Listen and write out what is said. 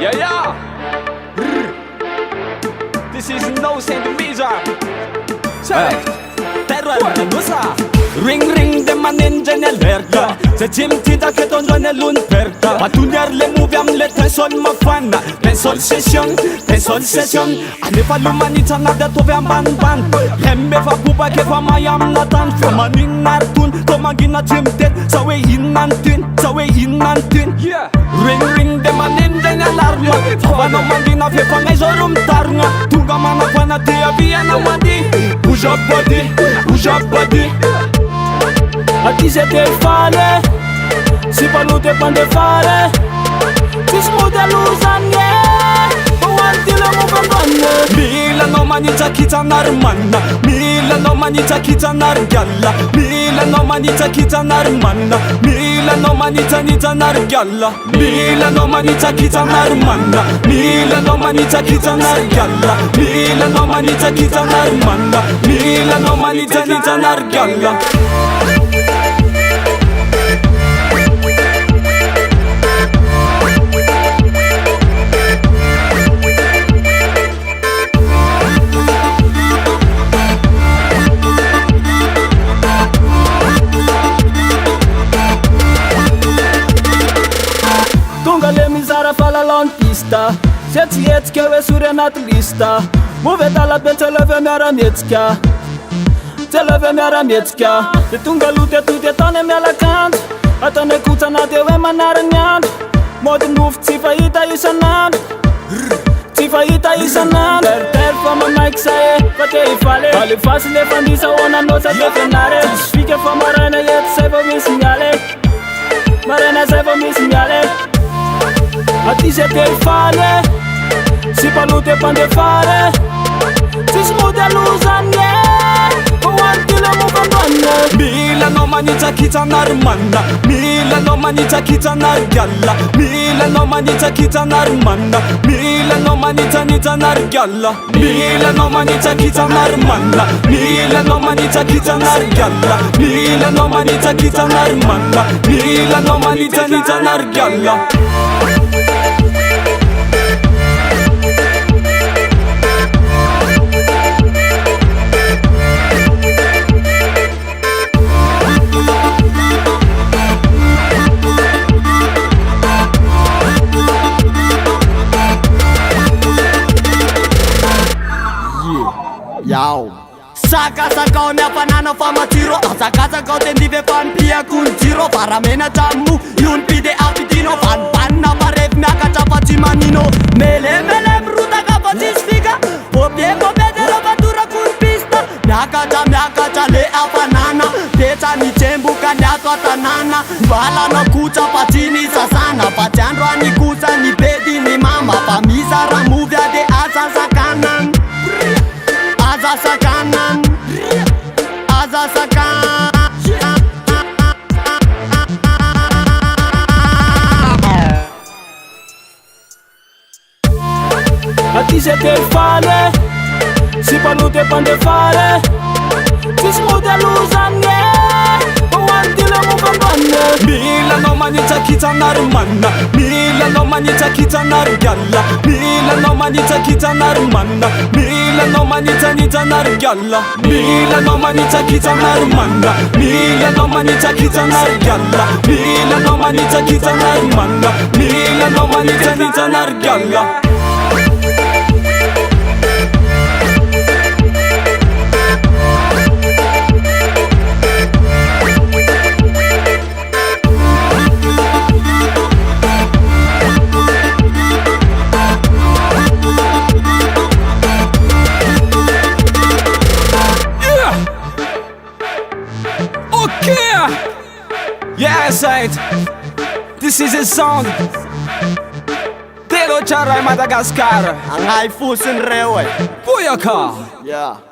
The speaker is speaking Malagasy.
Yeah. This is no Saint Visa. Check. Terra nusa. Ring de maninja nell'erta. Se cimtita che donjo nell'unperta. Ma tu le muoviam le tensol ma fanna. Tensol session. Ane fa l'umanità nada dove am ban. Hembe fa buba che fa mayam natan. Famanin nartun. Tomagina cimtet. Sawe innantin. Yeah. Ring de maninja nell'arma. Fano mandina fe fa mesorum tarnga. Tunga mana fana dia via na mandi. Bouge up body. Ati se te fale, si pa nu te pan de fare. Si smude luzanie, o antile mu bambane. Mila no manita kita narmanna, mila no manita kita nargalla, mila no manita kita narmanna, mila no manita nita nargalla, mila no manita kita narmanna, mila no manita kita nargalla, mila no manita kita narmanna, mila no manita nita nargalla. Le mizara fala la în pista. Ți-eți că e surenat lista. Muveta la ben celeve mi-ara miețchea. Te tunga lute tu de tane mi-a la cant. Atane cuța na de we manare neand. Mod nuf țifa ita isanand. Per fama Mike sae, fate i fale. Ale facile fandisa ona noța de frenare. Fiche fama rana yet sai vă mi segnale. Marena sai vă mi segnale. Ati se te fale, si pa nu te pan de fare. Si smude luzanie, o antile mu bambane. Mila no manita kita narmanna, mila no manita kita nargalla, mila no manita kita narmanna, mila no manita nita nargalla, mila no manita kita narmanna, mila no manita kita nargalla, mila no manita kita narmanna, mila no manita nita nargalla. Yao Saka o mia banana fa matiro Saka o tendive fan pia kun giro Faramena jammu yun pide apidino Fan na parev mia kacha faci manino Mele bruta ka faci sfiga Popie de robatura kun pista Mia kacha le a banana Deca ni cembu ka lia toata nana Vala no kucha pacini sasana Paciandro ni kucha ni bedi ni mama Pamisa ramuvia de asa sakanan Aza sakanan Ati se te fale, si pa nu te pan de fare. Si smude luzanie, o antile mu bambane. Mila no manita kita narmanna, mila no manita kita nargalla, mila no manita kita narmanna, mila no manita nita nargalla, mila no manita kita narmanna, mila no manita kita nargalla, mila no manita kita narmanna, mila no manita nita nargalla. Yes, right. This is a song. Tero Charai Madagascar. Ang hai fusin rewe. Puyaka. Yeah